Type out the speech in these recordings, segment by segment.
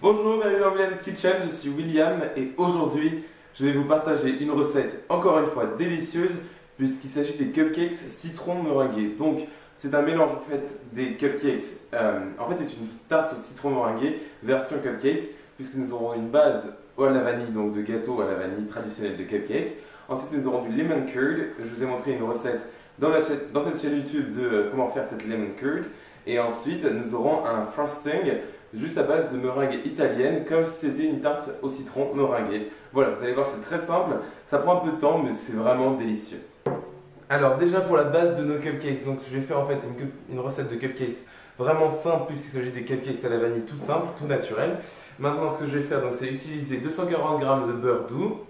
Bonjour, bienvenue dans William's Kitchen, je suis William et aujourd'hui je vais vous partager une recette encore une fois délicieuse puisqu'il s'agit des cupcakes citron meringués. Donc c'est un mélange en fait des cupcakes, en fait c'est une tarte au citron meringué version cupcakes puisque nous aurons une base à la vanille, donc de gâteau à la vanille traditionnelle de cupcakes. Ensuite nous aurons du lemon curd, je vous ai montré une recette dans cette chaîne YouTube de comment faire cette lemon curd. Et ensuite nous aurons un frosting juste à base de meringue italienne, comme si c'était une tarte au citron meringuée. Voilà, vous allez voir, c'est très simple, ça prend un peu de temps, mais c'est vraiment délicieux. Alors déjà pour la base de nos cupcakes, donc je vais faire en fait une recette de cupcakes vraiment simple, puisqu'il s'agit des cupcakes à la vanille tout simple, tout naturel. Maintenant ce que je vais faire, c'est utiliser 240 g de beurre doux,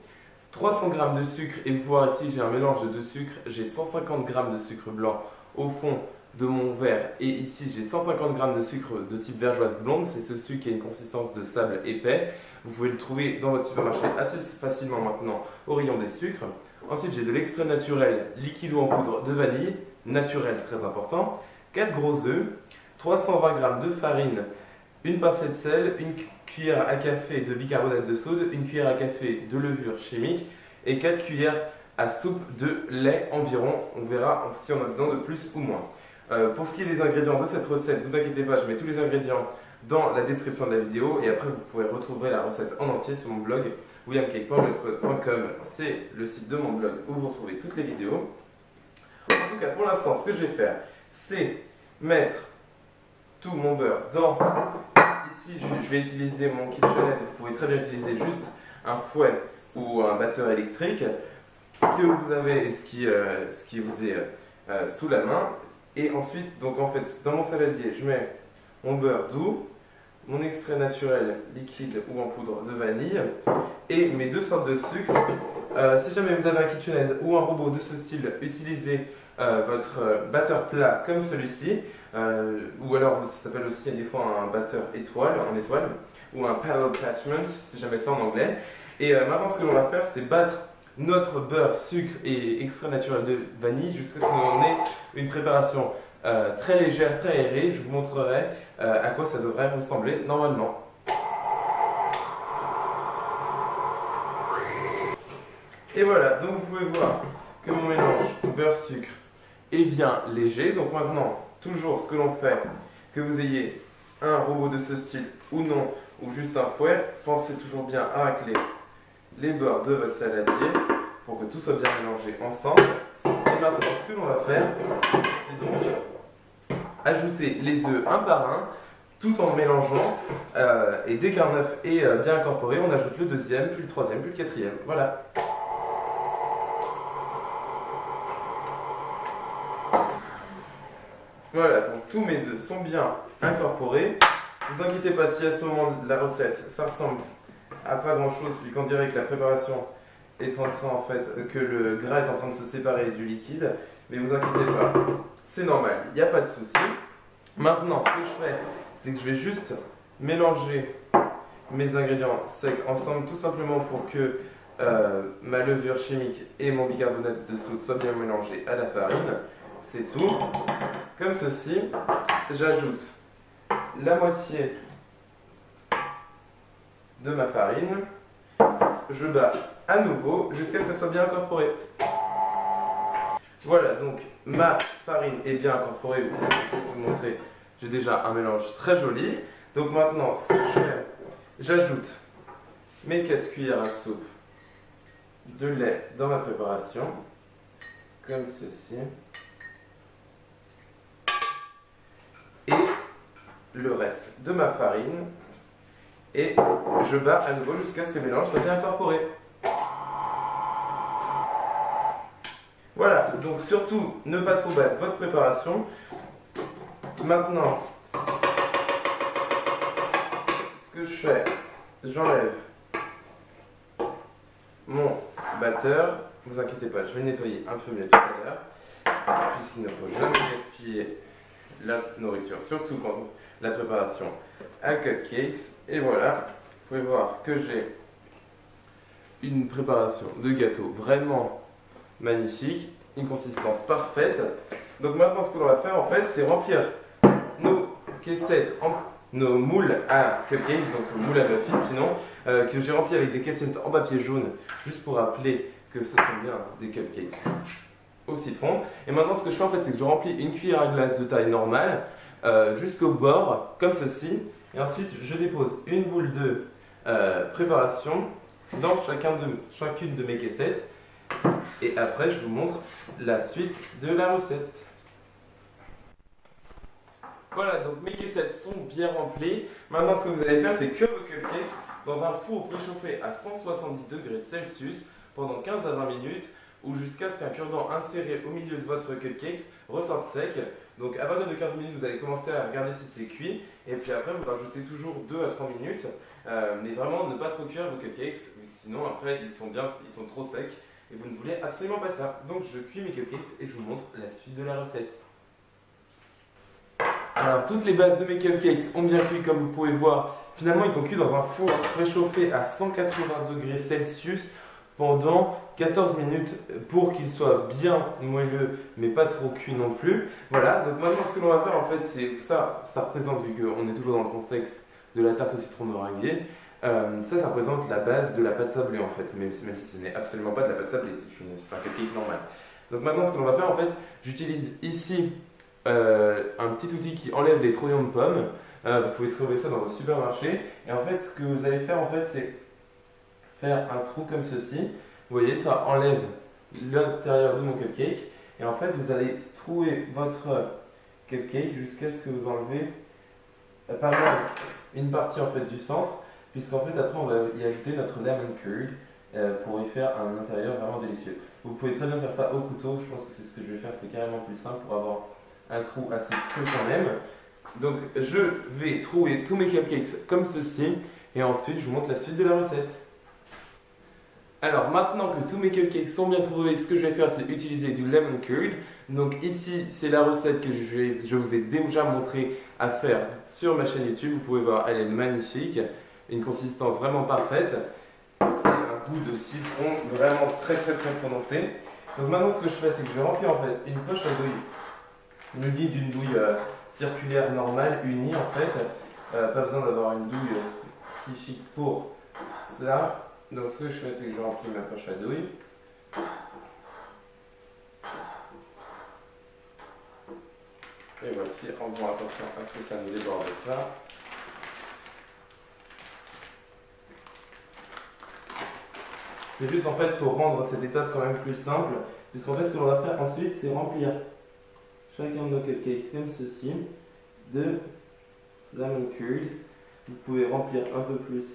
300 g de sucre, et vous pouvez voir ici j'ai un mélange de deux sucres, j'ai 150 g de sucre blanc au fond de mon verre, et ici j'ai 150 g de sucre de type vergeoise blonde, c'est ce sucre qui a une consistance de sable épais. Vous pouvez le trouver dans votre supermarché assez facilement maintenant au rayon des sucres. Ensuite j'ai de l'extrait naturel liquide ou en poudre de vanille, naturel très important, 4 gros œufs, 320 g de farine, une pincée de sel, une cuillère à café de bicarbonate de soude, une cuillère à café de levure chimique et 4 cuillères à soupe de lait environ. On verra si on a besoin de plus ou moins. Pour ce qui est des ingrédients de cette recette, ne vous inquiétez pas, je mets tous les ingrédients dans la description de la vidéo et après vous pourrez retrouver la recette en entier sur mon blog williamcake.blogspot.com. C'est le site de mon blog où vous retrouvez toutes les vidéos. En tout cas, pour l'instant, ce que je vais faire, c'est mettre tout mon beurre dans... Ici, je vais utiliser mon KitchenAid. Vous pouvez très bien utiliser juste un fouet ou un batteur électrique, ce que vous avez et ce qui vous est sous la main. Et ensuite, donc en fait, dans mon saladier, je mets mon beurre doux, mon extrait naturel liquide ou en poudre de vanille et mes deux sortes de sucre. Si jamais vous avez un KitchenAid ou un robot de ce style, utilisez votre batteur plat comme celui-ci, ou alors ça s'appelle aussi des fois un batteur en étoile, ou un paddle attachment, si jamais c'est en anglais. Et maintenant, ce que l'on va faire, c'est battre notre beurre, sucre et extrait naturel de vanille jusqu'à ce qu'on ait une préparation très légère, très aérée. Je vous montrerai à quoi ça devrait ressembler normalement. Et voilà, donc vous pouvez voir que mon mélange beurre-sucre est bien léger. Donc maintenant, toujours ce que l'on fait, que vous ayez un robot de ce style ou non, ou juste un fouet, pensez toujours bien à racler les bords de votre saladier pour que tout soit bien mélangé ensemble. Et maintenant, ce que l'on va faire, c'est donc ajouter les œufs un par un, tout en mélangeant. Et dès qu'un œuf est bien incorporé, on ajoute le deuxième, puis le troisième, puis le quatrième. Voilà. Voilà, donc tous mes œufs sont bien incorporés. Ne vous inquiétez pas si à ce moment de la recette, ça ressemble à pas grand chose, puis qu'on dirait que la préparation est en train, en fait, que le gras est en train de se séparer du liquide. Mais vous inquiétez pas, c'est normal, il n'y a pas de souci. Maintenant, ce que je fais, c'est que je vais juste mélanger mes ingrédients secs ensemble, tout simplement pour que ma levure chimique et mon bicarbonate de soude soient bien mélangés à la farine. C'est tout. Comme ceci, j'ajoute la moitié de ma farine. Je bats à nouveau jusqu'à ce qu'elle soit bien incorporée. Voilà, donc ma farine est bien incorporée. Je vais vous montrer, j'ai déjà un mélange très joli. Donc maintenant, ce que je fais, j'ajoute mes 4 cuillères à soupe de lait dans ma préparation, comme ceci. Et le reste de ma farine et je bats à nouveau jusqu'à ce que le mélange soit bien incorporé. Voilà, donc surtout ne pas trop battre votre préparation. Maintenant, ce que je fais, j'enlève mon batteur. Ne vous inquiétez pas, je vais le nettoyer un peu mieux tout à l'heure, puisqu'il ne faut jamais gaspiller la nourriture, surtout quand la préparation à cupcakes. Et voilà, vous pouvez voir que j'ai une préparation de gâteau vraiment magnifique, une consistance parfaite. Donc maintenant ce que l'on va faire en fait, c'est remplir nos caissettes nos moules à cupcakes, donc moules à muffins sinon, que j'ai rempli avec des caissettes en papier jaune, juste pour rappeler que ce sont bien des cupcakes au citron. Et maintenant ce que je fais en fait, c'est que je remplis une cuillère à glace de taille normale jusqu'au bord, comme ceci. Et ensuite je dépose une boule de préparation dans chacune de mes caissettes. Et après je vous montre la suite de la recette. Voilà, donc mes caissettes sont bien remplies. Maintenant, ce que vous allez faire, c'est cuire vos cupcakes dans un four préchauffé à 170 degrés Celsius pendant 15 à 20 minutes ou jusqu'à ce qu'un cure-dent inséré au milieu de votre cupcakes ressorte sec. Donc, à partir de 15 minutes, vous allez commencer à regarder si c'est cuit. Et puis après, vous rajoutez toujours 2 à 3 minutes. Mais vraiment, ne pas trop cuire vos cupcakes, sinon après, ils sont trop secs et vous ne voulez absolument pas ça. Donc, je cuis mes cupcakes et je vous montre la suite de la recette. Alors toutes les bases de mes cupcakes ont bien cuit comme vous pouvez voir. Finalement ils ont cuit dans un four préchauffé à 180 degrés Celsius pendant 14 minutes pour qu'ils soient bien moelleux mais pas trop cuits non plus. Voilà, donc maintenant ce que l'on va faire en fait c'est ça représente, vu qu'on est toujours dans le contexte de la tarte au citron meringuée, ça représente la base de la pâte sablée en fait, même si ce n'est absolument pas de la pâte sablée, c'est un cupcake normal. Donc maintenant ce que l'on va faire en fait, j'utilise ici un petit outil qui enlève les trouillons de pommes. Vous pouvez trouver ça dans vos supermarchés. Et en fait, ce que vous allez faire, en fait, c'est faire un trou comme ceci. Vous voyez, ça enlève l'intérieur de mon cupcake. Et en fait, vous allez trouer votre cupcake jusqu'à ce que vous enlevez par là une partie en fait du centre, puisqu'en fait après on va y ajouter notre lemon curd pour y faire un intérieur vraiment délicieux. Vous pouvez très bien faire ça au couteau. Je pense que c'est ce que je vais faire, c'est carrément plus simple pour avoir un trou assez creux quand même. Donc je vais trouer tous mes cupcakes comme ceci et ensuite je vous montre la suite de la recette. Alors maintenant que tous mes cupcakes sont bien trouvés, ce que je vais faire c'est utiliser du lemon curd. Donc ici c'est la recette que je vous ai déjà montré à faire sur ma chaîne YouTube. Vous pouvez voir, elle est magnifique, une consistance vraiment parfaite et un goût de citron vraiment très prononcé. Donc maintenant ce que je fais c'est que je vais remplir en fait une poche à douille. Muni d'une douille circulaire normale, unie en fait. Pas besoin d'avoir une douille spécifique pour ça. Donc ce que je fais, c'est que je remplis ma poche à douille. Et voici, en faisant attention à ce que ça ne déborde pas. C'est juste en fait pour rendre cette étape quand même plus simple, puisqu'en fait ce que l'on va faire ensuite, c'est remplir chacun de nos cupcakes comme ceci de lemon curd. Vous pouvez remplir un peu plus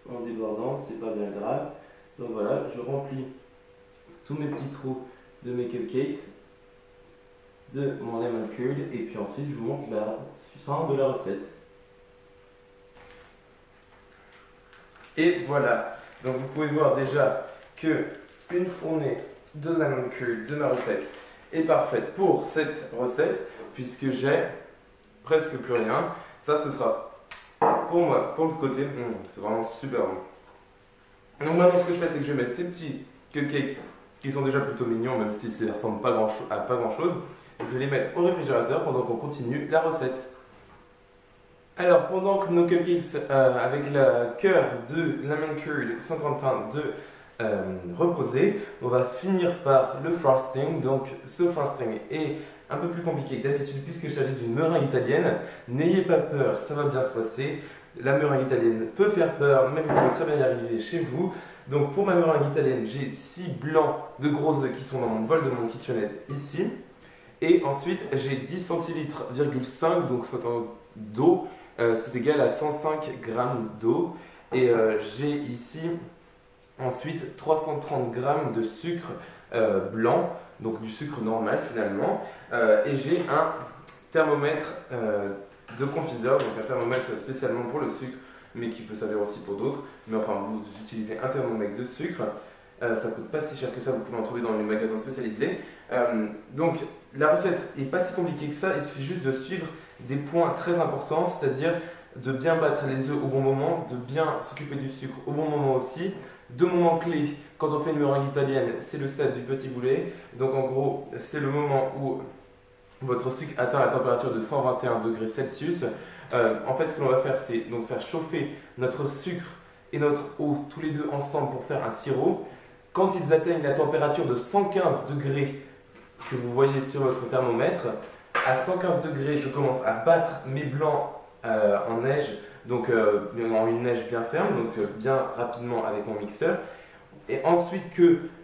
en débordant, c'est pas bien grave. Donc voilà, je remplis tous mes petits trous de mes cupcakes de mon lemon curd et puis ensuite je vous montre la fin de la recette. Et voilà, donc vous pouvez voir déjà que une fournée de lemon curd de ma recette est parfaite pour cette recette puisque j'ai presque plus rien. Ça ce sera pour moi, pour le côté, c'est vraiment super bon. Donc maintenant ce que je fais c'est que je vais mettre ces petits cupcakes qui sont déjà plutôt mignons même si ça ne ressemble à pas grand chose. Je vais les mettre au réfrigérateur pendant qu'on continue la recette. Alors pendant que nos cupcakes avec le cœur de lemon curd sont en train de reposer, on va finir par le frosting. Donc ce frosting est un peu plus compliqué que d'habitude puisqu'il s'agit d'une meringue italienne. N'ayez pas peur, ça va bien se passer. La meringue italienne peut faire peur, mais vous pouvez très bien y arriver chez vous. Donc pour ma meringue italienne, j'ai 6 blancs de gros œufs qui sont dans mon bol de mon KitchenAid ici. Et ensuite j'ai 10 centilitres, donc d'eau, c'est égal à 105 g d'eau. Et j'ai ici ensuite 330 g de sucre blanc, donc du sucre normal finalement. Et j'ai un thermomètre de confiseur, donc un thermomètre spécialement pour le sucre, mais qui peut servir aussi pour d'autres. Mais enfin, vous utilisez un thermomètre de sucre. Ça coûte pas si cher que ça, vous pouvez en trouver dans les magasins spécialisés. Donc la recette n'est pas si compliquée que ça, il suffit juste de suivre des points très importants, c'est-à-dire de bien battre les œufs au bon moment, de bien s'occuper du sucre au bon moment aussi. 2 moments clés quand on fait une meringue italienne, c'est le stade du petit boulet. Donc en gros, c'est le moment où votre sucre atteint la température de 121 degrés Celsius. En fait, ce que l'on va faire, c'est donc faire chauffer notre sucre et notre eau tous les deux ensemble pour faire un sirop. Quand ils atteignent la température de 115 degrés que vous voyez sur votre thermomètre, à 115 degrés, je commence à battre mes blancs en neige, donc en une neige bien ferme, donc bien rapidement avec mon mixeur. Et ensuite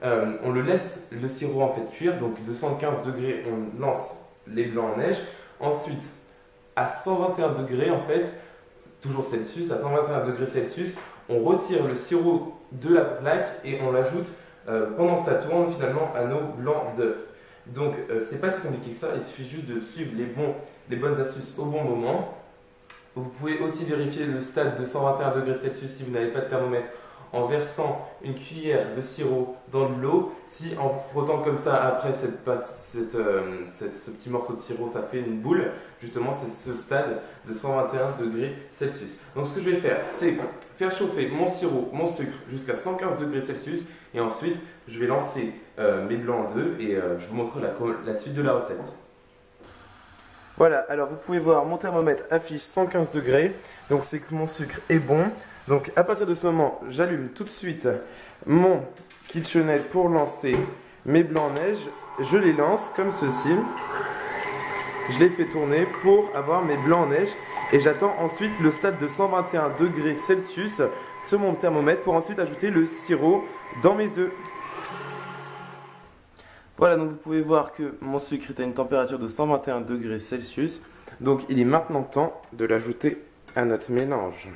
on le laisse le sirop en fait cuire, donc de 115 degrés, on lance les blancs en neige. Ensuite, à 121 degrés en fait, toujours Celsius, à 121 degrés Celsius, on retire le sirop de la plaque et on l'ajoute pendant que ça tourne finalement à nos blancs d'œufs. Donc c'est pas si compliqué que ça, il suffit juste de suivre les bonnes astuces au bon moment. Vous pouvez aussi vérifier le stade de 121 degrés Celsius si vous n'avez pas de thermomètre en versant une cuillère de sirop dans de l'eau. Si en frottant comme ça après ce petit morceau de sirop ça fait une boule, justement c'est ce stade de 121 degrés Celsius. Donc ce que je vais faire, c'est faire chauffer mon sirop, mon sucre jusqu'à 115 degrés Celsius et ensuite je vais lancer mes blancs d'œufs et je vous montre la suite de la recette. Voilà, alors vous pouvez voir mon thermomètre affiche 115 degrés, donc c'est que mon sucre est bon. Donc à partir de ce moment, j'allume tout de suite mon KitchenAid pour lancer mes blancs en neige. Je les lance comme ceci. Je les fais tourner pour avoir mes blancs en neige. Et j'attends ensuite le stade de 121 degrés Celsius sur mon thermomètre pour ensuite ajouter le sirop dans mes œufs. Voilà, donc vous pouvez voir que mon sucre est à une température de 121 degrés Celsius. Donc il est maintenant temps de l'ajouter à notre mélange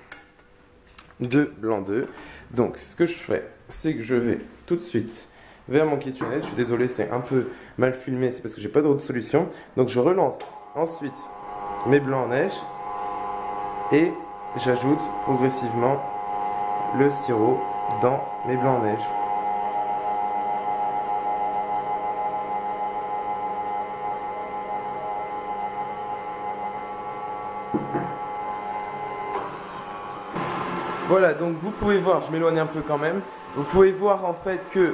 de blanc d'œuf. Donc ce que je fais, c'est que je vais tout de suite vers mon KitchenAid. Je suis désolé, c'est un peu mal filmé, c'est parce que j'ai pas d'autre solution. Donc je relance ensuite mes blancs en neige et j'ajoute progressivement le sirop dans mes blancs en neige. Voilà, donc vous pouvez voir, je m'éloigne un peu quand même, vous pouvez voir en fait que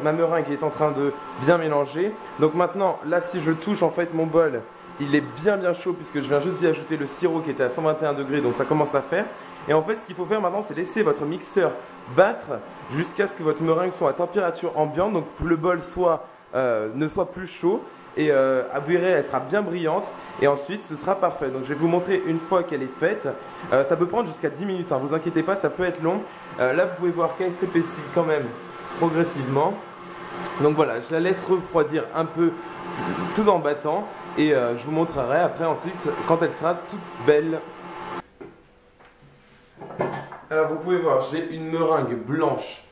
ma meringue est en train de bien mélanger. Donc maintenant, là si je touche en fait mon bol, il est bien chaud puisque je viens juste d'y ajouter le sirop qui était à 121 degrés, donc ça commence à faire. Et en fait ce qu'il faut faire maintenant c'est laisser votre mixeur battre jusqu'à ce que votre meringue soit à température ambiante, donc que le bol ne soit plus chaud. Et vous verrez, elle sera bien brillante et ensuite ce sera parfait. Donc je vais vous montrer une fois qu'elle est faite. Ça peut prendre jusqu'à 10 minutes, hein, vous inquiétez pas, ça peut être long. Là vous pouvez voir qu'elle s'épaissit quand même progressivement. Donc voilà, je la laisse refroidir un peu tout en battant et je vous montrerai après ensuite quand elle sera toute belle. Alors vous pouvez voir, j'ai une meringue blanche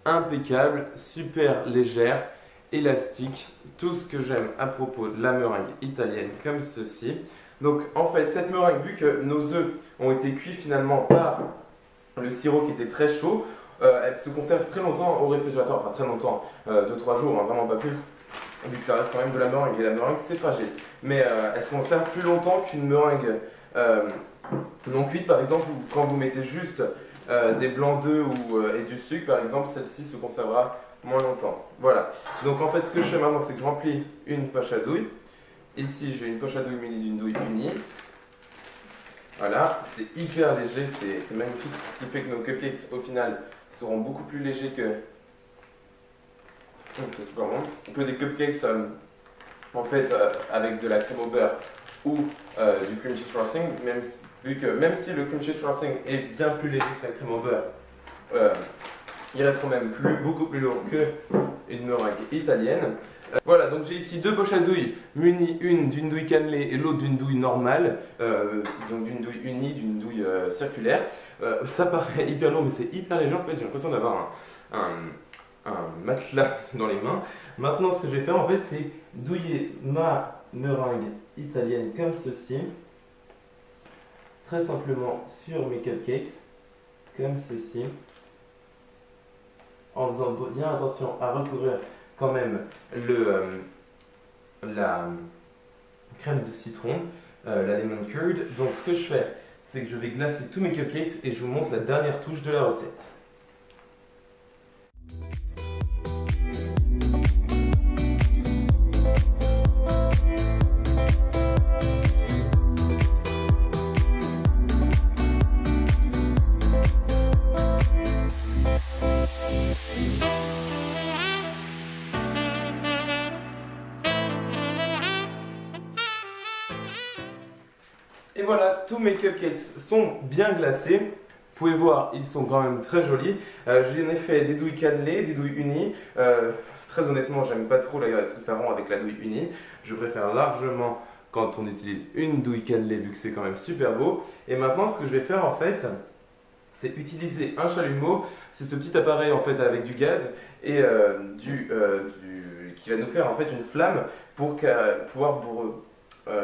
impeccable, super légère, élastique, tout ce que j'aime à propos de la meringue italienne comme ceci. Donc en fait cette meringue, vu que nos œufs ont été cuits finalement par le sirop qui était très chaud, elle se conserve très longtemps au réfrigérateur, enfin très longtemps, 2-3 jours, hein, vraiment pas plus, vu que ça reste quand même de la meringue et la meringue c'est fragile. Mais elle se conserve plus longtemps qu'une meringue non cuite par exemple, ou quand vous mettez juste des blancs d'œufs et du sucre par exemple, celle-ci se conservera moins longtemps. Voilà, donc en fait ce que je fais maintenant c'est que je remplis une poche à douille. Ici j'ai une poche à douille munie d'une douille unie. Voilà, c'est hyper léger, c'est magnifique, ce qui fait que nos cupcakes au final seront beaucoup plus légers que... C'est super bon. On peut des cupcakes en fait avec de la crème au beurre ou du cream cheese frosting, même si le cream cheese frosting est bien plus léger que la crème au beurre, il reste quand même beaucoup plus lourd qu'une meringue italienne. Voilà, donc j'ai ici deux poches à douille munies, une d'une douille cannelée et l'autre d'une douille normale, donc d'une douille unie, d'une douille circulaire. Ça paraît hyper lourd mais c'est hyper léger en fait, j'ai l'impression d'avoir un matelas dans les mains. Maintenant ce que je vais faire en fait c'est douiller ma meringue italienne comme ceci, très simplement sur mes cupcakes, comme ceci, en faisant bien attention à recouvrir quand même la crème de citron, la lemon curd. Donc ce que je fais, c'est que je vais glacer tous mes cupcakes et je vous montre la dernière touche de la recette. tous mes cupcakes sont bien glacés. Vous pouvez voir, ils sont quand même très jolis. J'en ai fait des douilles cannelées, des douilles unies. Très honnêtement, j'aime pas trop la glace ça rend avec la douille unie. Je préfère largement quand on utilise une douille cannelée vu que c'est quand même super beau. Et maintenant, ce que je vais faire en fait, c'est utiliser un chalumeau. C'est ce petit appareil en fait avec du gaz et qui va nous faire en fait une flamme pour pouvoir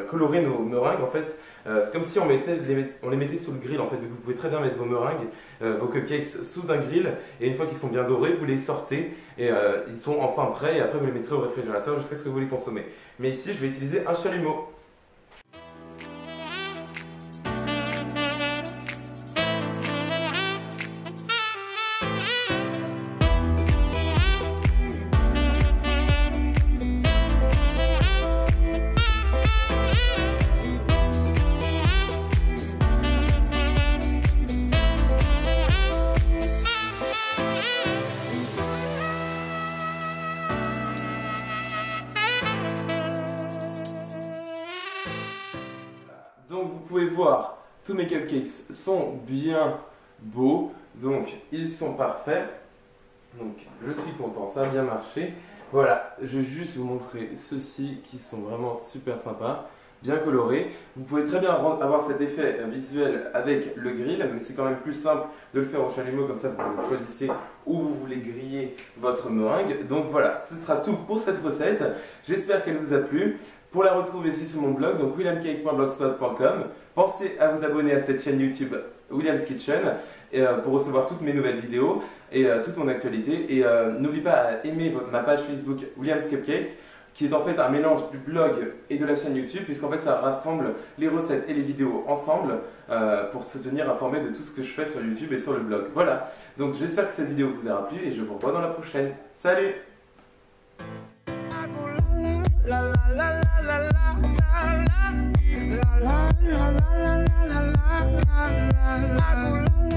colorer nos meringues en fait. C'est comme si on les mettait sous le grill en fait. Donc vous pouvez très bien mettre vos meringues, vos cupcakes sous un grill et une fois qu'ils sont bien dorés, vous les sortez et ils sont enfin prêts et après vous les mettrez au réfrigérateur jusqu'à ce que vous les consommez. Mais ici je vais utiliser un chalumeau. Donc vous pouvez voir, tous mes cupcakes sont bien beaux, donc ils sont parfaits. Donc je suis content, ça a bien marché. Voilà, je vais juste vous montrer ceux-ci qui sont vraiment super sympas, bien colorés. Vous pouvez très bien avoir cet effet visuel avec le grill, mais c'est quand même plus simple de le faire au chalumeau, comme ça vous choisissez où vous voulez griller votre meringue. Donc voilà, ce sera tout pour cette recette. J'espère qu'elle vous a plu. Pour la retrouver, c'est sur mon blog, donc williamcake.blogspot.com. Pensez à vous abonner à cette chaîne YouTube William's Kitchen pour recevoir toutes mes nouvelles vidéos et toute mon actualité. Et n'oubliez pas à aimer ma page Facebook William's Cupcakes, qui est en fait un mélange du blog et de la chaîne YouTube, puisqu'en fait ça rassemble les recettes et les vidéos ensemble pour se tenir informé de tout ce que je fais sur YouTube et sur le blog. Voilà, donc j'espère que cette vidéo vous aura plu et je vous revois dans la prochaine. Salut! La la la la la la la la la la la la la la la la la